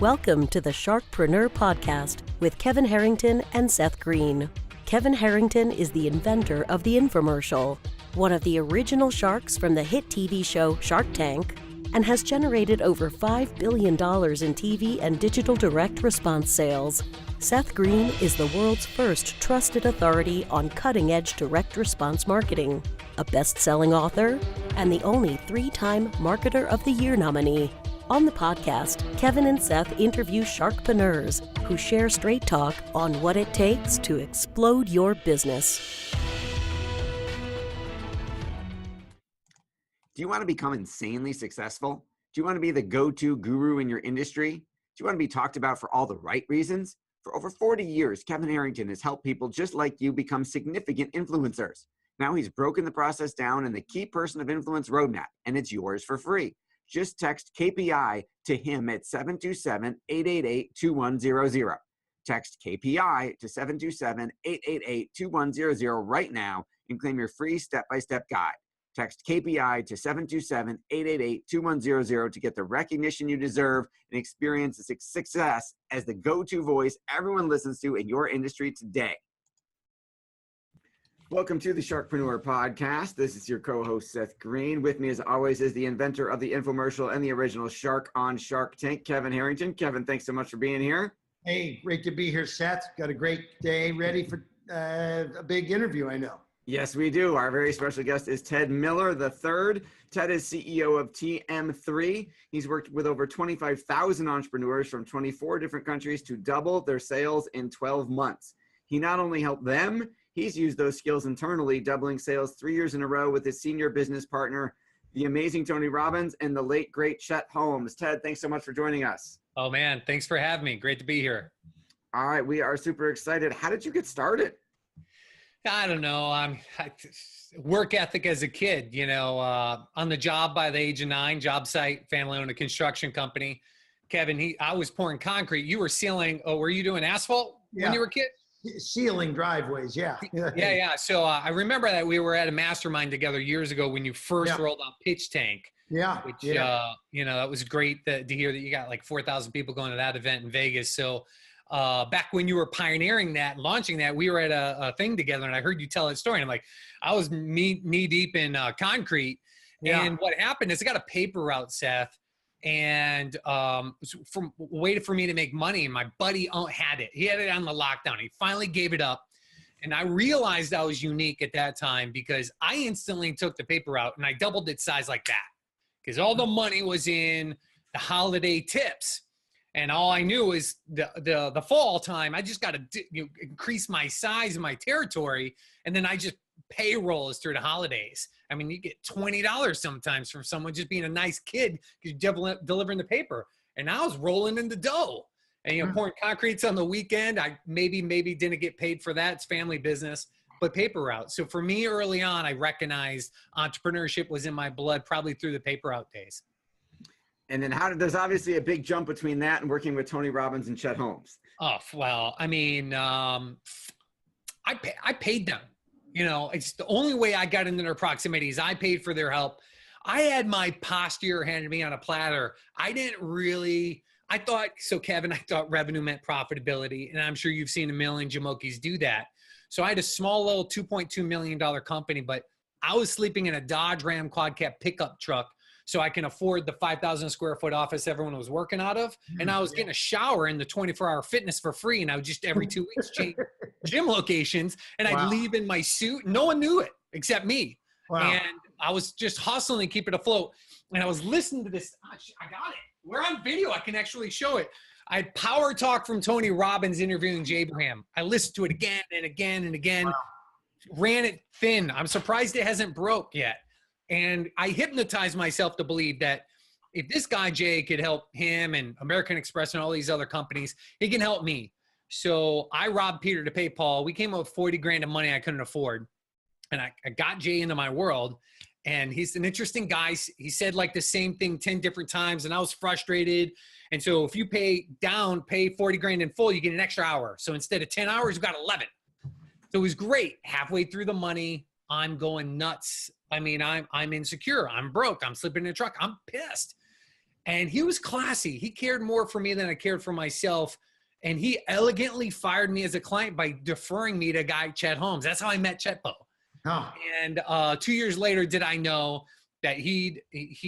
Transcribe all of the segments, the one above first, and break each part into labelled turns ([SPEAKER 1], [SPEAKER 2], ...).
[SPEAKER 1] Welcome to the SharkPreneur podcast with Kevin Harrington and Seth Green. Kevin Harrington is the inventor of the infomercial, one of the original sharks from the hit TV show Shark Tank, and has generated over $5 billion in TV and digital direct response sales. Seth Green is the world's first trusted authority on cutting-edge direct response marketing, a best-selling author, and the only 3-time Marketer of the Year nominee. On the podcast, Kevin and Seth interview sharkpreneurs who share straight talk on what it takes to explode your business.
[SPEAKER 2] Do you want to become insanely successful? Do you want to be the go-to guru in your industry? Do you want to be talked about for all the right reasons? For over 40 years, Kevin Harrington has helped people just like you become significant influencers. Now he's broken the process down in the Key Person of Influence Roadmap, and it's yours for free. Just text KPI to him at 727-888-2100. Text KPI to 727-888-2100 right now and claim your free step-by-step guide. Text KPI to 727-888-2100 to get the recognition you deserve and experience the success as the go-to voice everyone listens to in your industry today. Welcome to the SharkPreneur podcast. This is your co-host, Seth Green. With me, as always, is the inventor of the infomercial and the original shark on Shark Tank, Kevin Harrington. Kevin, thanks so much for being here.
[SPEAKER 3] Hey, great to be here, Seth. Got a great day ready for a big interview, I know.
[SPEAKER 2] Yes, we do. Our very special guest is Ted Miller III. Ted is CEO of TM3. He's worked with over 25,000 entrepreneurs from 24 different countries to double their sales in 12 months. He not only helped them, he's used those skills internally, doubling sales 3 years in a row with his senior business partner, the amazing Tony Robbins and the late, great Chet Holmes. Ted, thanks so much for joining us.
[SPEAKER 4] Oh, man. Thanks for having me. Great to be here.
[SPEAKER 2] All right. We are super excited. How did you get started?
[SPEAKER 4] I don't know. Work ethic as a kid, on the job by the age of 9, job site, family owned a construction company. Kevin, I was pouring concrete. You were sealing. Oh, were you doing asphalt when you were a kid?
[SPEAKER 3] Sealing driveways. Yeah.
[SPEAKER 4] Yeah. So I remember that we were at a mastermind together years ago when you first rolled out Pitch Tank.
[SPEAKER 3] Yeah.
[SPEAKER 4] Which, that was great to hear that you got like 4,000 people going to that event in Vegas. So back when you were pioneering that, launching that, we were at a thing together and I heard you tell that story. And I'm like, I was knee deep in concrete. Yeah. And what happened is I got a paper route, Seth, and from a way for me to make money. And my buddy had it. He had it on the lockdown. He finally gave it up. And I realized I was unique at that time because I instantly took the paper route and I doubled its size like that because all the money was in the holiday tips. And all I knew was the fall time, I just got to increase my size and my territory. And then I just payrolls through the holidays. I mean, you get $20 sometimes from someone just being a nice kid because you're delivering the paper. And I was rolling in the dough. And, pouring concretes on the weekend. I maybe didn't get paid for that. It's family business, but paper route. So for me early on, I recognized entrepreneurship was in my blood probably through the paper route days.
[SPEAKER 2] And then there's obviously a big jump between that and working with Tony Robbins and Chet Holmes.
[SPEAKER 4] Oh, well, I mean, I paid them. It's the only way I got into their proximity is I paid for their help. I had my posture handed me on a platter. I thought revenue meant profitability. And I'm sure you've seen a million Jamokis do that. So I had a small little $2.2 million company, but I was sleeping in a Dodge Ram quad cab pickup truck so I can afford the 5,000 square foot office everyone was working out of. And I was getting a shower in the 24-hour fitness for free. And I would just every 2 weeks change gym locations. And I'd leave in my suit. No one knew it except me. Wow. And I was just hustling to keep it afloat. And I was listening to this. I got it. We're on video. I can actually show it. I had Power Talk from Tony Robbins interviewing Jay Abraham. I listened to it again and again and again. Wow. Ran it thin. I'm surprised it hasn't broke yet. And I hypnotized myself to believe that if this guy, Jay, could help him and American Express and all these other companies, he can help me. So I robbed Peter to pay Paul. We came up with 40 grand of money I couldn't afford. And I got Jay into my world. And he's an interesting guy. He said like the same thing 10 different times. And I was frustrated. And so if you pay 40 grand in full, you get an extra hour. So instead of 10 hours, you got 11. So it was great. Halfway through the money, I'm going nuts. I mean, I'm insecure. I'm broke. I'm sleeping in a truck. I'm pissed. And he was classy. He cared more for me than I cared for myself. And he elegantly fired me as a client by deferring me to a guy, Chet Holmes. That's how I met Chet Bo.
[SPEAKER 3] Oh,
[SPEAKER 4] And 2 years later, did I know that he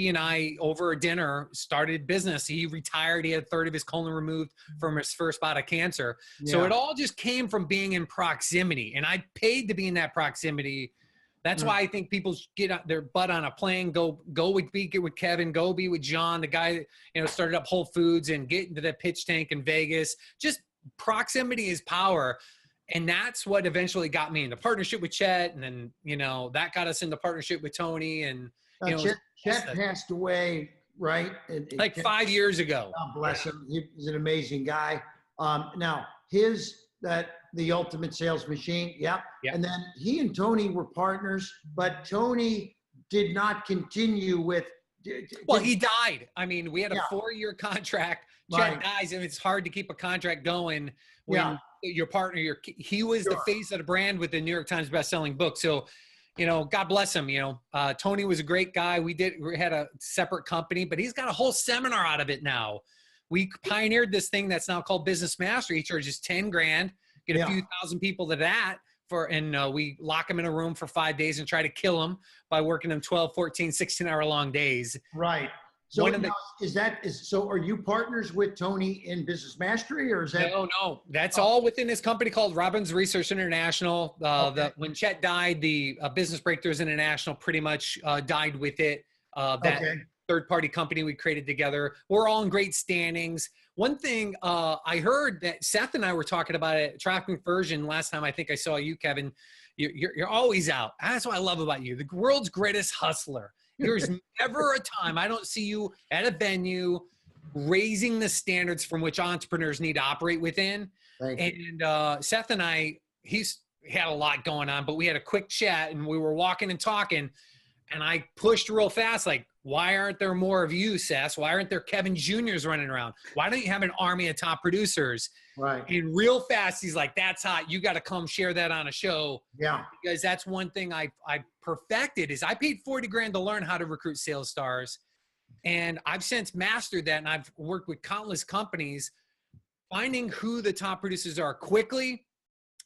[SPEAKER 4] and I, over a dinner, started business. He retired. He had a third of his colon removed from his first bout of cancer. So
[SPEAKER 3] yeah.
[SPEAKER 4] it all just came from being in proximity. And I paid to be in that proximity. That's why I think people get their butt on a plane, go get with Kevin, go be with John, the guy that, you know, started up Whole Foods, and get into the pitch tank in Vegas. Just proximity is power. And that's what eventually got me into partnership with Chet. And then, you know, that got us into partnership with Tony. And, you know,
[SPEAKER 3] Chet passed away, right?
[SPEAKER 4] like 5 years ago.
[SPEAKER 3] God bless him. He's an amazing guy. Now, the ultimate sales machine. Yep.
[SPEAKER 4] Yeah.
[SPEAKER 3] And then he and Tony were partners, but Tony did not continue with.
[SPEAKER 4] Well, he died. I mean, we had a
[SPEAKER 3] Yeah.
[SPEAKER 4] 4-year contract.
[SPEAKER 3] Right.
[SPEAKER 4] Chet dies, and it's hard to keep a contract going when your partner, he was the face of the brand with the New York Times best-selling book. So, you know, God bless him. You know, Tony was a great guy. We had a separate company, but he's got a whole seminar out of it now. We pioneered this thing that's now called Business Mastery. He charges 10 grand, get a few thousand people to that and we lock them in a room for 5 days and try to kill them by working them 12, 14, 16-hour long days.
[SPEAKER 3] Right. So so are you partners with Tony in Business Mastery, or is that?
[SPEAKER 4] No, that's all within this company called Robbins Research International. When Chet died, the Business Breakthroughs International pretty much died with it. Third-party company we created together. We're all in great standings. One thing I heard that Seth and I were talking about at Traffic Version last time I think I saw you, Kevin. You're always out. That's what I love about you. The world's greatest hustler. There's never a time I don't see you at a venue raising the standards from which entrepreneurs need to operate within. And Seth and I, he's had a lot going on, but we had a quick chat and we were walking and talking, and I pushed real fast, like, why aren't there more of you, Seth? Why aren't there Kevin Juniors running around? Why don't you have an army of top producers?
[SPEAKER 3] Right.
[SPEAKER 4] And real fast, he's like, that's hot. You got to come share that on a show.
[SPEAKER 3] Yeah.
[SPEAKER 4] Because that's one thing I perfected is I paid 40 grand to learn how to recruit sales stars. And I've since mastered that. And I've worked with countless companies, finding who the top producers are quickly,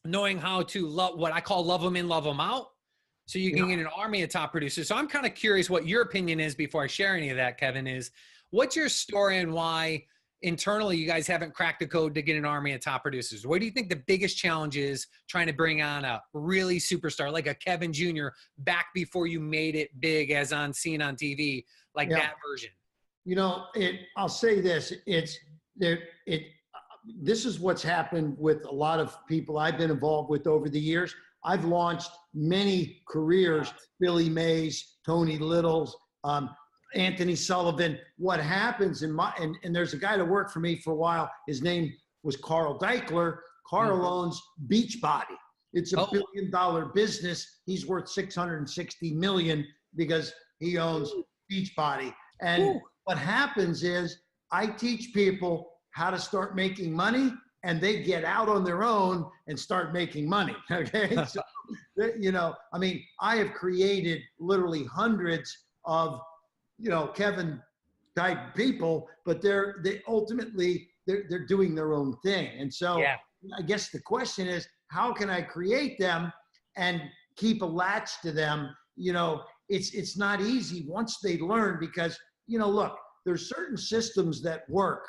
[SPEAKER 4] knowing how to what I call love them in, love them out. So you can get an army of top producers. So I'm kind of curious what your opinion is before I share any of that, Kevin, is what's your story and why internally you guys haven't cracked the code to get an army of top producers? What do you think the biggest challenge is trying to bring on a really superstar like a Kevin Jr. back before you made it big as seen on TV, like that version?
[SPEAKER 3] You know, I'll say this, this is what's happened with a lot of people I've been involved with over the years. I've launched many careers, Billy Mays, Tony Littles, Anthony Sullivan. What happens and there's a guy that worked for me for a while. His name was Carl Deichler. Carl owns Beachbody. It's a $1 billion business. He's worth $660 million because he owns Beachbody. And what happens is I teach people how to start making money, and they get out on their own and start making money. Okay. So, you know, I mean, I have created literally hundreds of, you know, Kevin type people, but they're doing their own thing. And so I guess the question is, how can I create them and keep a latch to them? You know, it's not easy once they learn, because, you know, look, there's certain systems that work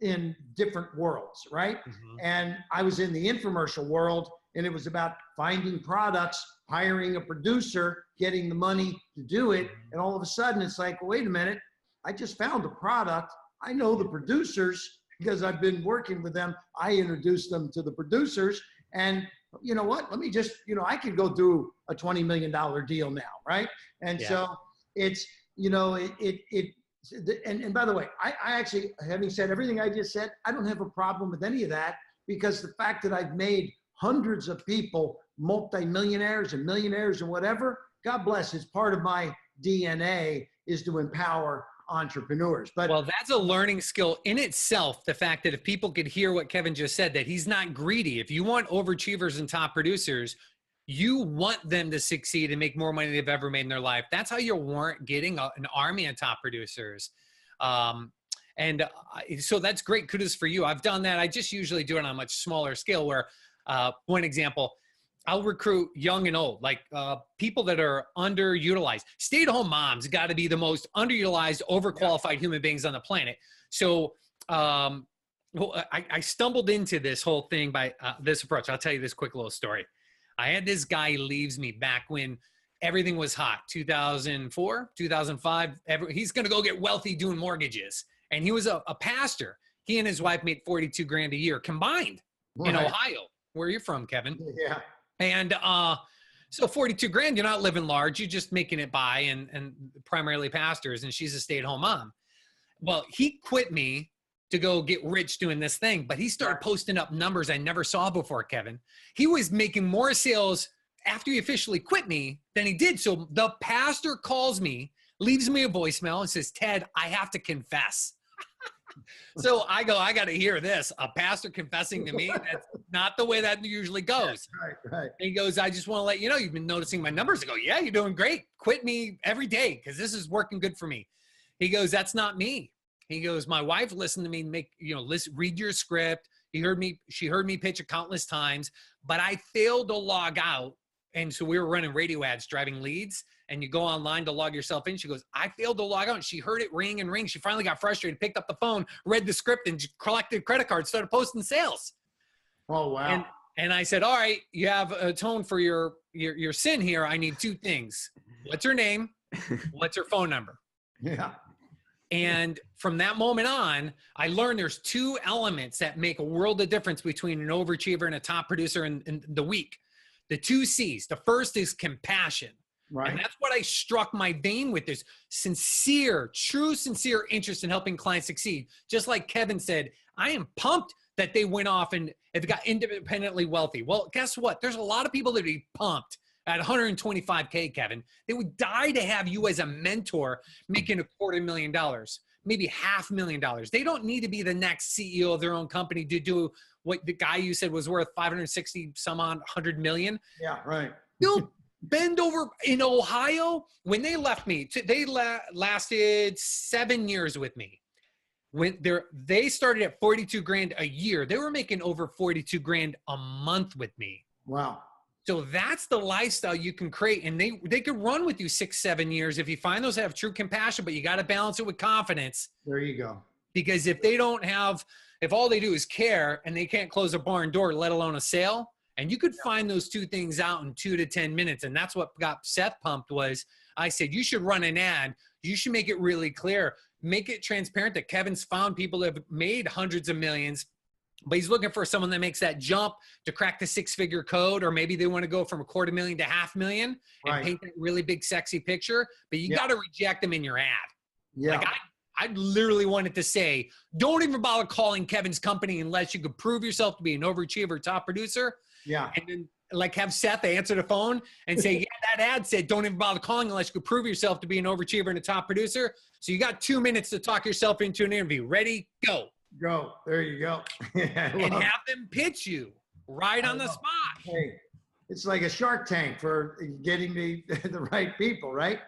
[SPEAKER 3] in different worlds, right? And I was in the infomercial world, and it was about finding products, hiring a producer, getting the money to do it. And all of a sudden it's like, well, wait a minute, I just found a product. I know the producers because I've been working with them. I introduced them to the producers, and you know what? Let me just, you know, I could go do a $20 million deal now, right? And so it's, you know, and by the way, I actually, having said everything I just said, I don't have a problem with any of that, because the fact that I've made hundreds of people multimillionaires and millionaires and whatever, God bless, it's part of my DNA is to empower entrepreneurs. But
[SPEAKER 4] well, that's a learning skill in itself. The fact that if people could hear what Kevin just said, that he's not greedy. If you want overachievers and top producers, you want them to succeed and make more money than they've ever made in their life. That's how you warrant getting an army of top producers. And so that's great. Kudos for you. I've done that. I just usually do it on a much smaller scale where, one example, I'll recruit young and old, like people that are underutilized. Stay-at-home moms got to be the most underutilized, overqualified human beings on the planet. So I stumbled into this whole thing by this approach. I'll tell you this quick little story. I had this guy leaves me back when everything was hot, 2004, 2005. He's going to go get wealthy doing mortgages. And he was a pastor. He and his wife made 42 grand a year combined in Ohio, where you're from, Kevin.
[SPEAKER 3] Yeah.
[SPEAKER 4] And so 42 grand, you're not living large. You're just making it by and primarily pastors. And she's a stay-at-home mom. Well, he quit me to go get rich doing this thing, but he started posting up numbers I never saw before, Kevin. He was making more sales after he officially quit me than he did. So the pastor calls me, leaves me a voicemail and says, Ted, I have to confess. So I go, I got to hear this. A pastor confessing to me? That's not the way that usually goes.
[SPEAKER 3] Right.
[SPEAKER 4] And he goes, I just want to let you know, you've been noticing my numbers. I go, yeah, you're doing great. Quit me every day because this is working good for me. He goes, that's not me. He goes, my wife listened to me read your script. She heard me pitch it countless times, but I failed to log out. And so we were running radio ads, driving leads, and you go online to log yourself in. She goes, I failed to log out. She heard it ring and ring. She finally got frustrated, picked up the phone, read the script, and collected credit cards, started posting sales.
[SPEAKER 3] Oh, wow.
[SPEAKER 4] And I said, all right, you have atoned for your sin here. I need two things. What's her name? What's her phone number?
[SPEAKER 3] Yeah.
[SPEAKER 4] And from that moment on, I learned there's two elements that make a world of difference between an overachiever and a top producer in the week. The two C's. The first is compassion.
[SPEAKER 3] Right.
[SPEAKER 4] And that's what I struck my vein with, this sincere, true, sincere interest in helping clients succeed. Just like Kevin said, I am pumped that they went off and have got independently wealthy. Well, guess what? There's a lot of people that would be pumped at 125K, Kevin. They would die to have you as a mentor making $250,000, maybe $500,000. They don't need to be the next CEO of their own company to do what the guy you said was worth 560 some odd 100 million.
[SPEAKER 3] Yeah, right.
[SPEAKER 4] They'll bend over. In Ohio, when they left me, they lasted 7 years with me. When they started at 42 grand a year, they were making over 42 grand a month with me.
[SPEAKER 3] Wow.
[SPEAKER 4] So that's the lifestyle you can create. And they could run with you 6-7 years if you find those that have true compassion, but you got to balance it with confidence.
[SPEAKER 3] There you go.
[SPEAKER 4] Because if all they do is care and they can't close a barn door, let alone a sale, and you could find those two things out in 2 to 10 minutes. And that's what got Seth pumped was I said, you should run an ad. You should make it really clear. Make it transparent that Kevin's found people that have made hundreds of millions, but he's looking for someone that makes that jump to crack the 6-figure code, or maybe they want to go from $250,000 to $500,000 and paint that really big, sexy picture. But you got to reject them in your ad.
[SPEAKER 3] Yeah.
[SPEAKER 4] Like I literally wanted to say, don't even bother calling Kevin's company unless you could prove yourself to be an overachiever, top producer.
[SPEAKER 3] Yeah.
[SPEAKER 4] And then have Seth answer the phone and say, yeah, that ad said, don't even bother calling unless you could prove yourself to be an overachiever and a top producer. So you got 2 minutes to talk yourself into an interview. Ready? Go.
[SPEAKER 3] Go. There you go.
[SPEAKER 4] And have them pitch you right on the spot.
[SPEAKER 3] Hey, it's like a Shark Tank for getting the right people, right?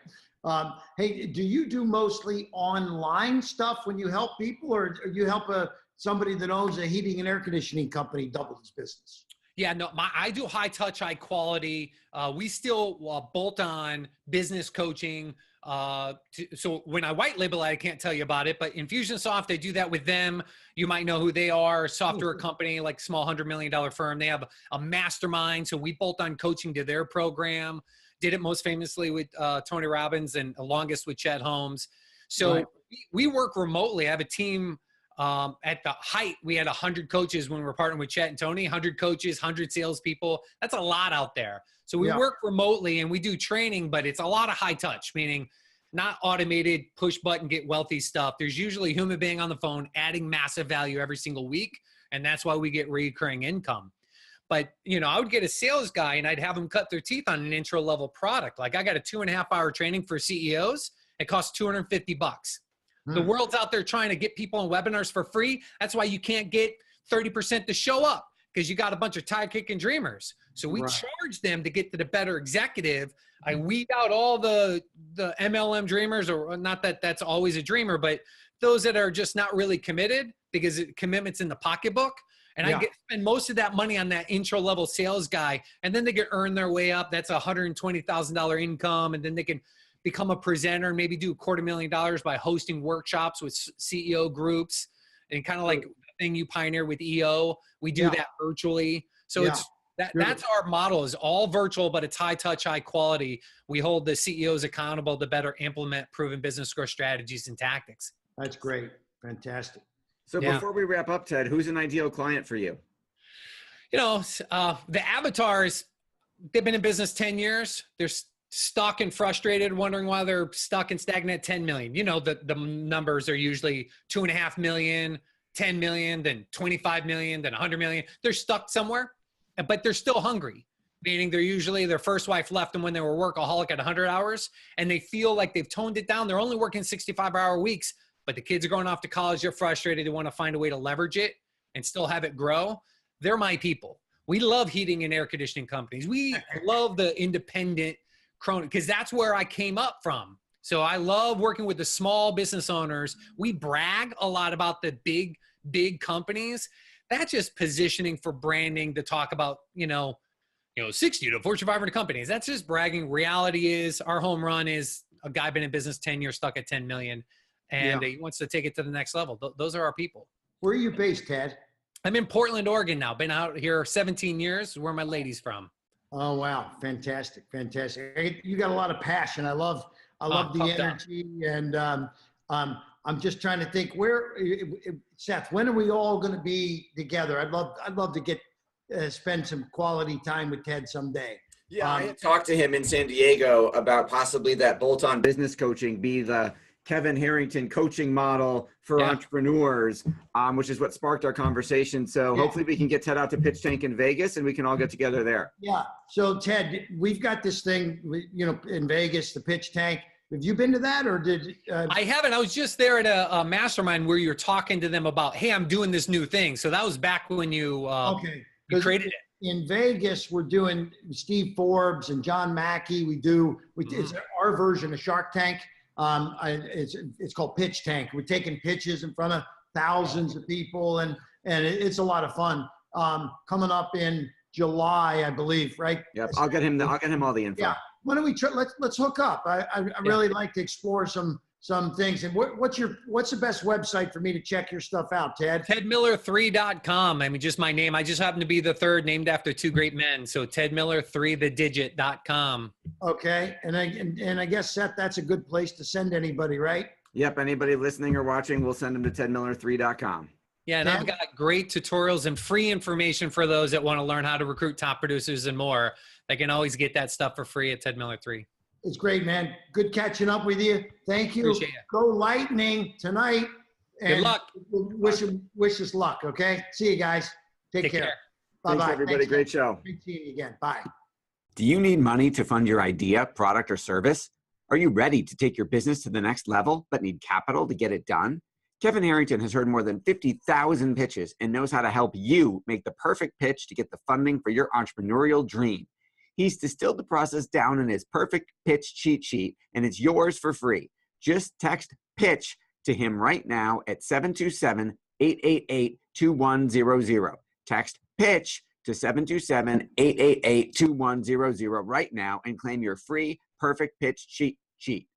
[SPEAKER 3] Hey, do you do mostly online stuff when you help people, or you help somebody that owns a heating and air conditioning company double his business?
[SPEAKER 4] Yeah, no, I do high touch, high quality. We still bolt on business coaching. So when I white label it, I can't tell you about it, but Infusionsoft, they do that with them. You might know who they are, a software company, like small $100 million firm. They have a mastermind. So we bolt on coaching to their program. Did it most famously with Tony Robbins and longest with Chet Holmes. So we work remotely. I have a team. At the height, we had 100 coaches when we were partnering with Chet and Tony, 100 coaches, 100 salespeople. That's a lot out there. So we work remotely and we do training, but it's a lot of high touch, meaning not automated push button, get wealthy stuff. There's usually a human being on the phone adding massive value every single week. And that's why we get recurring income. But, I would get a sales guy and I'd have them cut their teeth on an intro level product. Like I got a 2.5-hour training for CEOs. It costs $250. The world's out there trying to get people on webinars for free. That's why you can't get 30% to show up, because you got a bunch of tire kicking dreamers. So we
[SPEAKER 3] Right.
[SPEAKER 4] charge them to get to the better executive. I weed out all the MLM dreamers, or not that that's always a dreamer, but those that are just not really committed because commitment's in the pocketbook. And I spend most of that money on that intro level sales guy. And then they can earn their way up. That's $120,000 income. And then they can become a presenter and maybe do $250,000 by hosting workshops with CEO groups, and kind of like the thing you pioneer with EO. We do that virtually. So it's that's our model, is all virtual, but it's high touch, high quality. We hold the CEOs accountable to better implement proven business growth strategies and tactics.
[SPEAKER 3] That's great. Fantastic.
[SPEAKER 2] So before we wrap up, Ted, who's an ideal client for you?
[SPEAKER 4] You know, the avatars, they've been in business 10 years. They're stuck and frustrated, wondering why they're stuck and stagnant at 10 million. You know, the numbers are usually 2.5 million, 10 million, then 25 million, then 100 million. They're stuck somewhere, but they're still hungry. Meaning they're usually, their first wife left them when they were workaholic at 100 hours, and they feel like they've toned it down. They're only working 65-hour weeks, but the kids are going off to college. They're frustrated. They want to find a way to leverage it and still have it grow. They're my people. We love heating and air conditioning companies. We love the independent crony, because that's where I came up from. So I love working with the small business owners. We brag a lot about the big companies. That's just positioning for branding to talk about, 60 to Fortune 500 companies. That's just bragging. Reality is our home run is a guy been in business 10 years, stuck at 10 million. And he wants to take it to the next level. Those are our people.
[SPEAKER 3] Where are you based, Ted?
[SPEAKER 4] I'm in Portland, Oregon now. Been out here 17 years. Where my lady's from.
[SPEAKER 3] Oh, wow. Fantastic. Fantastic. You got a lot of passion. I love the energy. And I'm just trying to think Seth, when are we all going to be together? I'd love to get spend some quality time with Ted someday.
[SPEAKER 2] Yeah, I had talked to him in San Diego about possibly that bolt-on business coaching be the Kevin Harrington coaching model for entrepreneurs, which is what sparked our conversation. So hopefully we can get Ted out to Pitch Tank in Vegas and we can all get together there.
[SPEAKER 3] Yeah. So Ted, we've got this thing, in Vegas, the Pitch Tank. Have you been to that, or did
[SPEAKER 4] I haven't? I was just there at a mastermind where you're talking to them about, hey, I'm doing this new thing. So that was back when you created it.
[SPEAKER 3] In Vegas, we're doing Steve Forbes and John Mackey. It's our version of Shark Tank. It's called Pitch Tank. We're taking pitches in front of thousands of people, and it's a lot of fun. Coming up in July, I believe, right?
[SPEAKER 2] Yep. I'll get him all the info.
[SPEAKER 3] Yeah. Why don't we let's hook up? I really like to explore some things. And what's the best website for me to check your stuff out, Ted?
[SPEAKER 4] TedMiller3.com. I mean, just my name. I just happen to be the third, named after two great men. So TedMiller3thedigit.com.
[SPEAKER 3] Okay. And I guess, Seth, that's a good place to send anybody, right?
[SPEAKER 2] Yep. Anybody listening or watching, we'll send them to TedMiller3.com.
[SPEAKER 4] Yeah, and I've got great tutorials and free information for those that want to learn how to recruit top producers and more. They can always get that stuff for free at TedMiller3.
[SPEAKER 3] It's great, man. Good catching up with you. Thank you.
[SPEAKER 4] Appreciate it.
[SPEAKER 3] Go Lightning tonight. And
[SPEAKER 4] good luck.
[SPEAKER 3] Wish us luck, okay? See you guys. Take care. Bye-bye.
[SPEAKER 2] Thanks, everybody. Great show.
[SPEAKER 3] Great seeing you again. Bye.
[SPEAKER 2] Do you need money to fund your idea, product, or service? Are you ready to take your business to the next level but need capital to get it done? Kevin Harrington has heard more than 50,000 pitches and knows how to help you make the perfect pitch to get the funding for your entrepreneurial dream. He's distilled the process down in his perfect pitch cheat sheet, and it's yours for free. Just text PITCH to him right now at 727-888-2100. Text PITCH to 727-888-2100 right now and claim your free perfect pitch cheat sheet.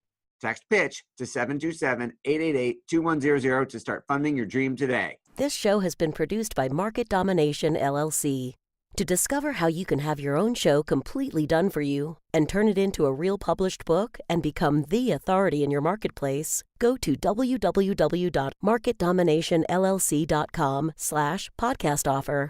[SPEAKER 2] Text PITCH to 727-888-2100 to start funding your dream today.
[SPEAKER 1] This show has been produced by Market Domination, LLC. To discover how you can have your own show completely done for you and turn it into a real published book and become the authority in your marketplace, go to www.marketdominationllc.com/podcast offer.